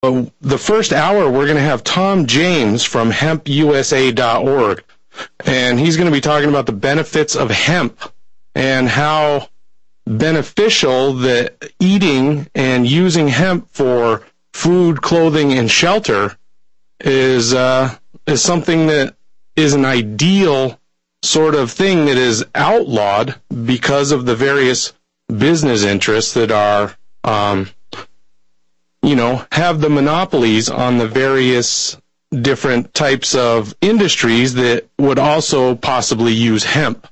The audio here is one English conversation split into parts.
The first hour, we're going to have Tom James from HempUSA.org, and he's going to be talking about the benefits of hemp and how beneficial that eating and using hemp for food, clothing, and shelter is something that is an ideal sort of thing that is outlawed because of the various business interests that are, have the monopolies on the various different types of industries that would also possibly use hemp.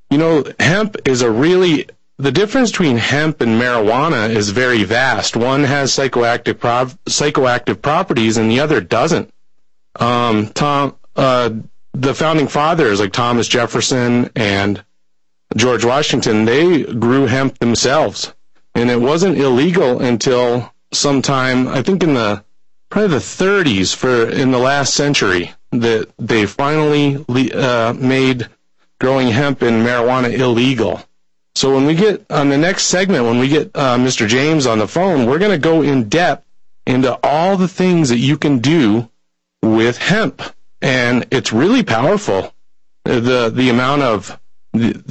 Hemp is the difference between hemp and marijuana is very vast. One has psychoactive properties and the other doesn't. The founding fathers like Thomas Jefferson and George Washington, they grew hemp themselves, and it wasn't illegal until sometime, I think probably the 30s in the last century, that they finally made growing hemp and marijuana illegal. So when we get on the next segment, when we get Mr. James on the phone, we're going to go in depth into all the things that you can do with hemp, and it's really powerful. The amount of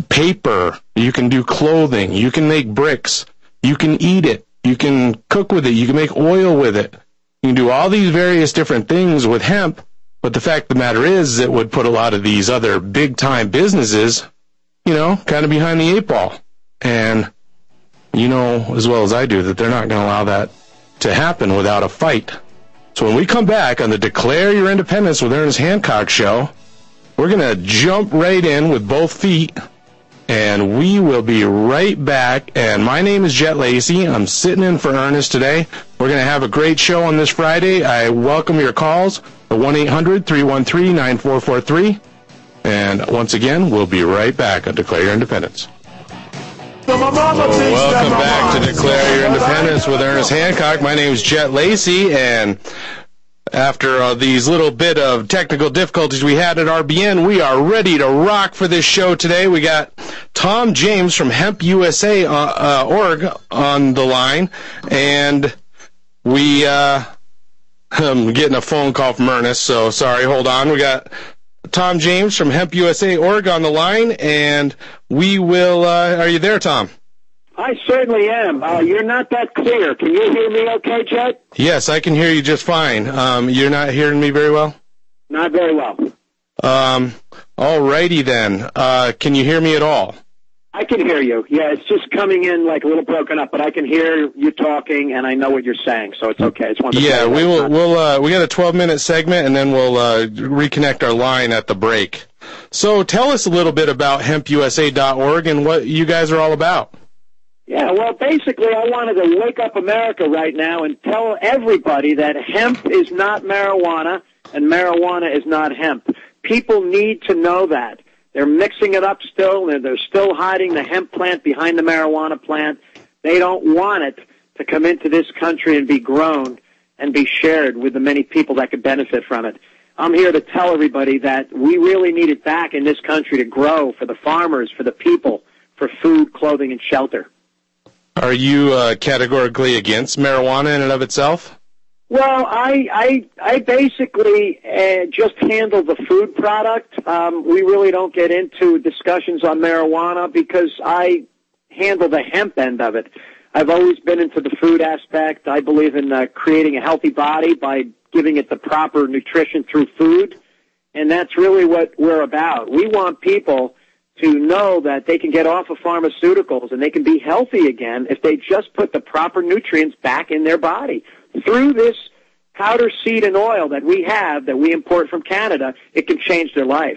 paper, you can do clothing, you can make bricks, you can eat it, you can cook with it, you can make oil with it. You can do all these various different things with hemp, but the fact of the matter is it would put a lot of these other big-time businesses, kind of behind the eight ball. And you know as well as I do that they're not going to allow that to happen without a fight. So when we come back on the Declare Your Independence with Ernest Hancock show, we're going to jump right in with both feet, and we will be right back. And my name is Jet Lacey. I'm sitting in for Ernest today. We're going to have a great show on this Friday. I welcome your calls at 1-800-313-9443. And once again, we'll be right back on Declare Your Independence. Welcome back to Declare Your Independence with Ernest Hancock. My name is Jet Lacey, and after these little bit of technical difficulties we had at RBN, we are ready to rock for this show today. We got Tom James from HempUSA.org on the line, and I'm getting a phone call from Ernest, so sorry, hold on. We got Tom James from HempUSA.org on the line, and we will, are you there, Tom? I certainly am. You're not that clear. Can you hear me okay, Chet? Yes, I can hear you just fine. You're not hearing me very well? Not very well. All righty then. Can you hear me at all? I can hear you. Yeah, it's just coming in like a little broken up, but I can hear you talking, and I know what you're saying, so it's okay. It's wonderful. Yeah, we got a 12-minute segment, and then we'll reconnect our line at the break. So tell us a little bit about HempUSA.org and what you guys are all about. Yeah, well, basically, I wanted to wake up America right now and tell everybody that hemp is not marijuana and marijuana is not hemp. People need to know that. They're mixing it up still, and they're still hiding the hemp plant behind the marijuana plant. They don't want it to come into this country and be grown and be shared with the many people that could benefit from it. I'm here to tell everybody that we really need it back in this country to grow for the farmers, for the people, for food, clothing, and shelter. Are you categorically against marijuana in and of itself? Well, I basically just handle the food product. We really don't get into discussions on marijuana because I handle the hemp end of it. I've always been into the food aspect. I believe in creating a healthy body by giving it the proper nutrition through food, and that's really what we're about. We want people to know that they can get off of pharmaceuticals and they can be healthy again if they just put the proper nutrients back in their body. Through this powder seed and oil that we have, that we import from Canada, it can change their life.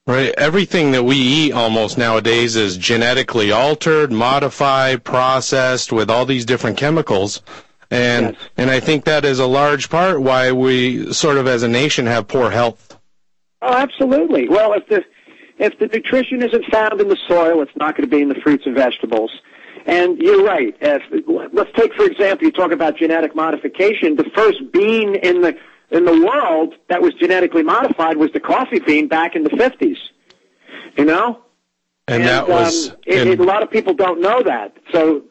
Right. Everything that we eat almost nowadays is genetically altered, modified, processed with all these different chemicals. And yes. And I think that is a large part why we sort of as a nation have poor health. Oh, absolutely. Well, if the nutrition isn't found in the soil, it's not going to be in the fruits and vegetables. And you're right. Let's take, for example, you talk about genetic modification. The first bean in the world that was genetically modified was the coffee bean back in the 50s. You know? And that was... a lot of people don't know that. So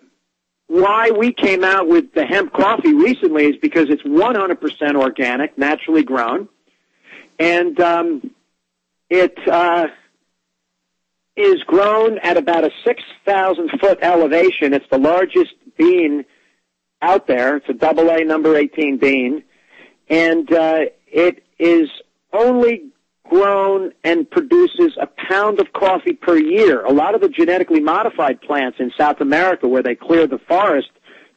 why we came out with the hemp coffee recently is because it's 100% organic, naturally grown, and it is grown at about a 6,000-foot elevation. It's the largest bean out there. It's a AA number 18 bean, and it is only grown and produces a pound of coffee per year. A lot of the genetically modified plants in South America, where they clear the forest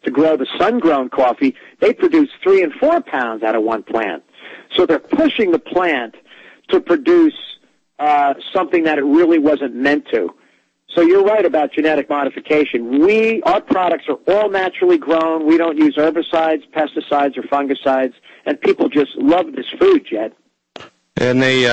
to grow the sun-grown coffee, they produce 3 and 4 pounds out of one plant. So they're pushing the plant to produce something that it really wasn't meant to. So you're right about genetic modification. Our products are all naturally grown. We don't use herbicides, pesticides, or fungicides, and people just love this food, Jed. And they,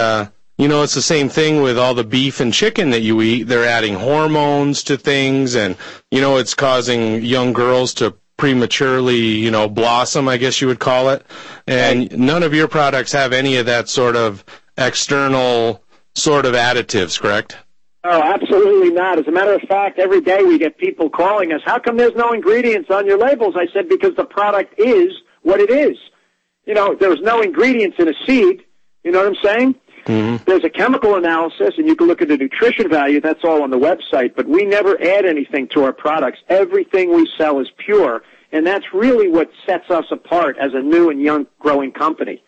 it's the same thing with all the beef and chicken that you eat. They're adding hormones to things, and, it's causing young girls to prematurely, blossom, I guess you would call it. And none of your products have any of that sort of external sort of additives, correct? Oh, absolutely not. As a matter of fact, every day we get people calling us, how come there's no ingredients on your labels? I said, because the product is what it is. There's no ingredients in a seed. You know what I'm saying? Mm-hmm. There's a chemical analysis, and you can look at the nutrition value. That's all on the website. But we never add anything to our products. Everything we sell is pure, and that's really what sets us apart as a new and young growing company.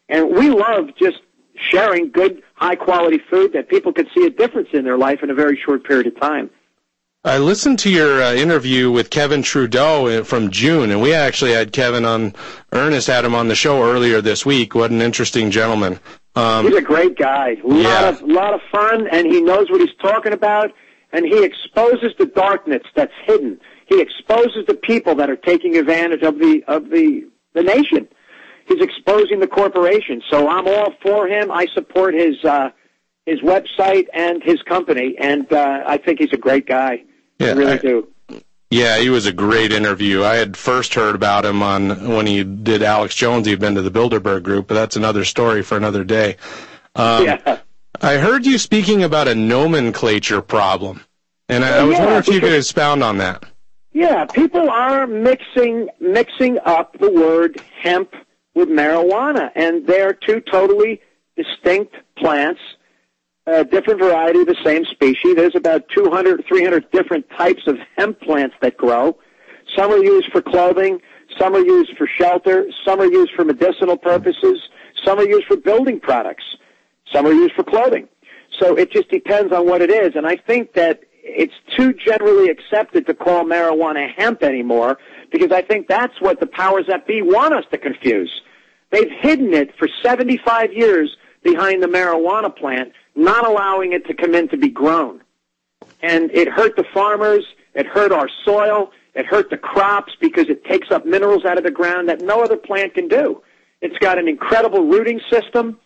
And we love just sharing good, high-quality food that people could see a difference in their life in a very short period of time. I listened to your interview with Kevin Trudeau from June, and we actually had Ernest had him on the show earlier this week. What an interesting gentleman. He's a great guy. A lot of fun, and he knows what he's talking about, and he exposes the darkness that's hidden. He exposes the people that are taking advantage of the nation. He's exposing the corporation. So I'm all for him. I support his website and his company, and I think he's a great guy. Yeah, I really do. Yeah, he was a great interview. I had first heard about him when he did Alex Jones. He'd been to the Bilderberg Group, but that's another story for another day. Yeah. I heard you speaking about a nomenclature problem, and I was wondering if you could expound on that. Yeah, people are mixing up the word hemp with marijuana, and they're two totally distinct plants. Different variety of the same species. There's about 200, 300 different types of hemp plants that grow. Some are used for clothing. Some are used for shelter. Some are used for medicinal purposes. Some are used for building products. Some are used for clothing. So it just depends on what it is. And I think that it's too generally accepted to call marijuana hemp anymore, because I think that's what the powers that be want us to confuse. They've hidden it for 75 years behind the marijuana plant, not allowing it to come in to be grown. And it hurt the farmers, it hurt our soil, it hurt the crops because it takes up minerals out of the ground that no other plant can do. It's got an incredible rooting system.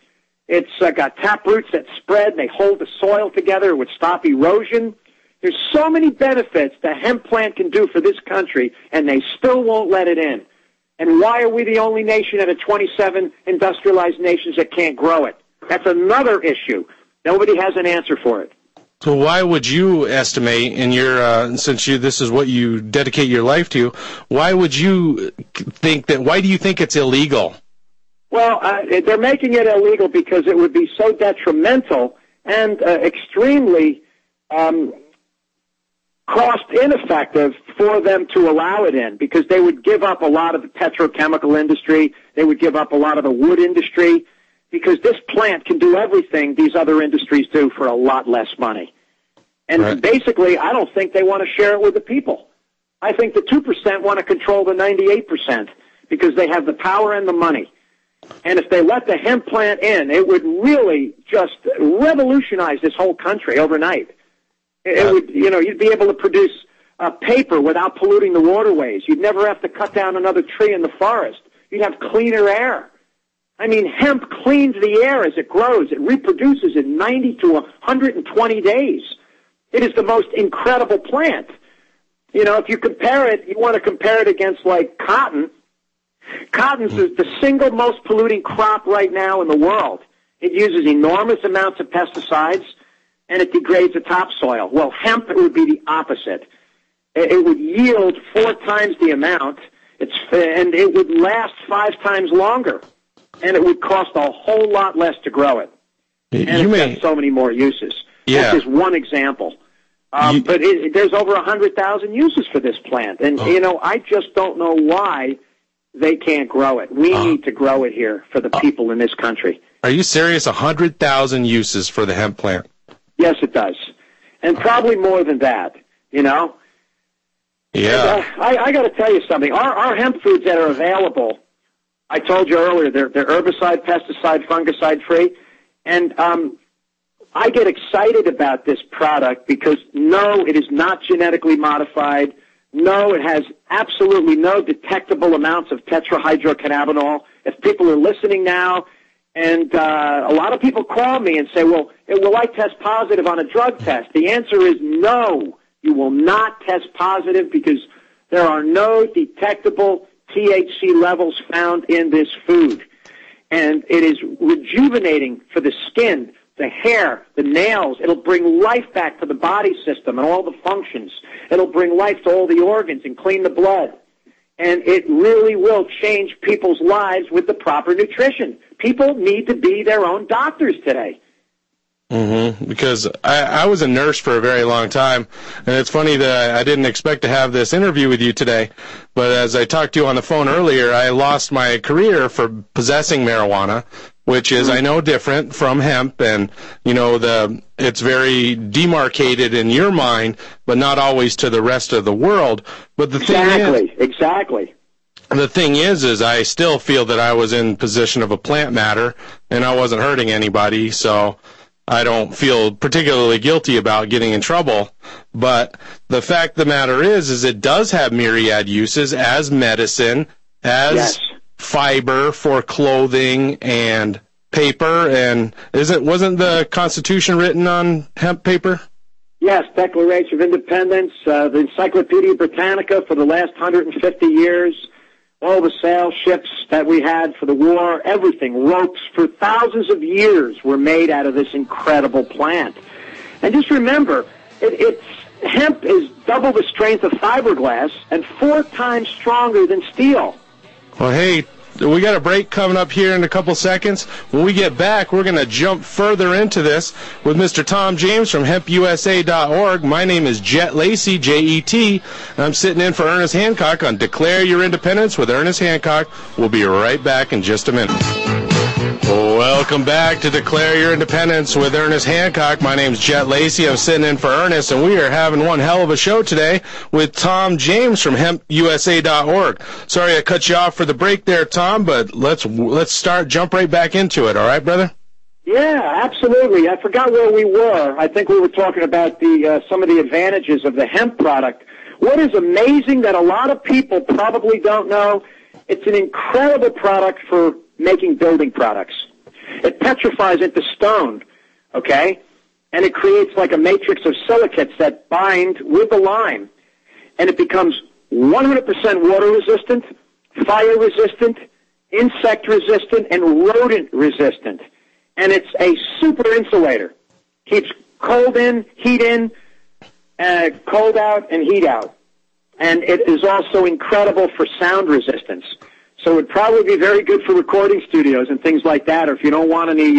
It's got tap roots that spread, they hold the soil together, it would stop erosion. There's so many benefits the hemp plant can do for this country, and they still won't let it in. And why are we the only nation out of 27 industrialized nations that can't grow it? That's another issue. Nobody has an answer for it. So why would you estimate in your, this is what you dedicate your life to, why would you think that, why do you think it's illegal? Well, they're making it illegal because it would be so detrimental and extremely cost ineffective for them to allow it in, because they would give up a lot of the petrochemical industry, they would give up a lot of the wood industry, because this plant can do everything these other industries do for a lot less money. And basically, I don't think they want to share it with the people. I think the 2% want to control the 98% because they have the power and the money. And if they let the hemp plant in, it would really just revolutionize this whole country overnight. It would, you'd be able to produce paper without polluting the waterways. You'd never have to cut down another tree in the forest. You'd have cleaner air. I mean, hemp cleans the air as it grows. It reproduces in 90 to 120 days. It is the most incredible plant. If you compare it, you want to compare it against, like, cotton. Cotton's the single most polluting crop right now in the world. It uses enormous amounts of pesticides, and it degrades the topsoil. Well, hemp would be the opposite. It would yield 4 times the amount, and it would last 5 times longer, and it would cost a whole lot less to grow it. And it's got so many more uses. Yeah. That's just one example. But there's over 100,000 uses for this plant, and I just don't know why they can't grow it. We need to grow it here for the people in this country. Are you serious? 100,000 uses for the hemp plant? Yes, it does, and probably more than that. Yeah. And, I got to tell you something. Our hemp foods that are available, I told you earlier, they're herbicide, pesticide, fungicide free, and I get excited about this product because, no, it is not genetically modified. No, it has absolutely no detectable amounts of tetrahydrocannabinol. If people are listening now, and a lot of people call me and say, well, will I test positive on a drug test? The answer is no. You will not test positive because there are no detectable THC levels found in this food. And it is rejuvenating for the skin, the hair, the nails. It'll bring life back to the body system and all the functions. It'll bring life to all the organs and clean the blood. And it really will change people's lives with the proper nutrition. People need to be their own doctors today. Because I was a nurse for a very long time, and it's funny that I didn't expect to have this interview with you today, but as I talked to you on the phone earlier, I lost my career for possessing marijuana, which is, I know, different from hemp, and, it's very demarcated in your mind, but not always to the rest of the world. But the Exactly. The thing is I still feel that I was in possession of a plant matter, and I wasn't hurting anybody, so I don't feel particularly guilty about getting in trouble. But the fact of the matter is it does have myriad uses as medicine, as fiber for clothing and paper. And wasn't the Constitution written on hemp paper? Yes, Declaration of Independence, the Encyclopedia Britannica for the last 150 years, all the sail ships that we had for the war, everything, ropes for thousands of years were made out of this incredible plant. And just remember, hemp is double the strength of fiberglass and 4 times stronger than steel. Well, hey, we got a break coming up here in a couple seconds. When we get back, we're going to jump further into this with Mr. Tom James from HempUSA.org. My name is Jet Lacey, J-E-T, and I'm sitting in for Ernest Hancock on Declare Your Independence with Ernest Hancock. We'll be right back in just a minute. Welcome back to Declare Your Independence with Ernest Hancock. My name's Jet Lacey. I'm sitting in for Ernest, and we are having one hell of a show today with Tom James from HempUSA.org. Sorry I cut you off for the break there, Tom, but let's jump right back into it. All right, brother? Yeah, absolutely. I forgot where we were. I think we were talking about some of the advantages of the hemp product. What is amazing that a lot of people probably don't know, it's an incredible product for making building products. It petrifies into stone, okay? And it creates like a matrix of silicates that bind with the lime. And it becomes 100% water resistant, fire resistant, insect resistant, and rodent resistant. And it's a super insulator. Keeps cold in, heat in, cold out, and heat out. And it is also incredible for sound resistance. So it would probably be very good for recording studios and things like that, or if you don't want any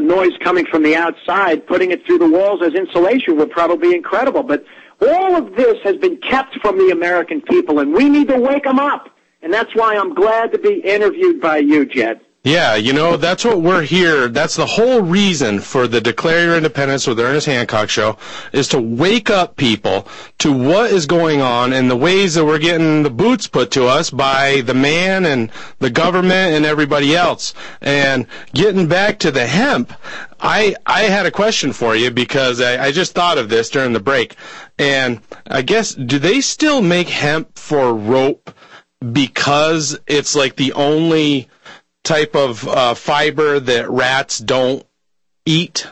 noise coming from the outside, putting it through the walls as insulation would probably be incredible. But all of this has been kept from the American people, and we need to wake them up. And that's why I'm glad to be interviewed by you, Jed. Yeah, that's what we're here. That's the whole reason for the Declare Your Independence with Ernest Hancock show, is to wake up people to what is going on and the ways that we're getting the boots put to us by the man and the government and everybody else. And getting back to the hemp, I had a question for you because I just thought of this during the break. And I guess, do they still make hemp for rope because it's like the only type of fiber that rats don't eat?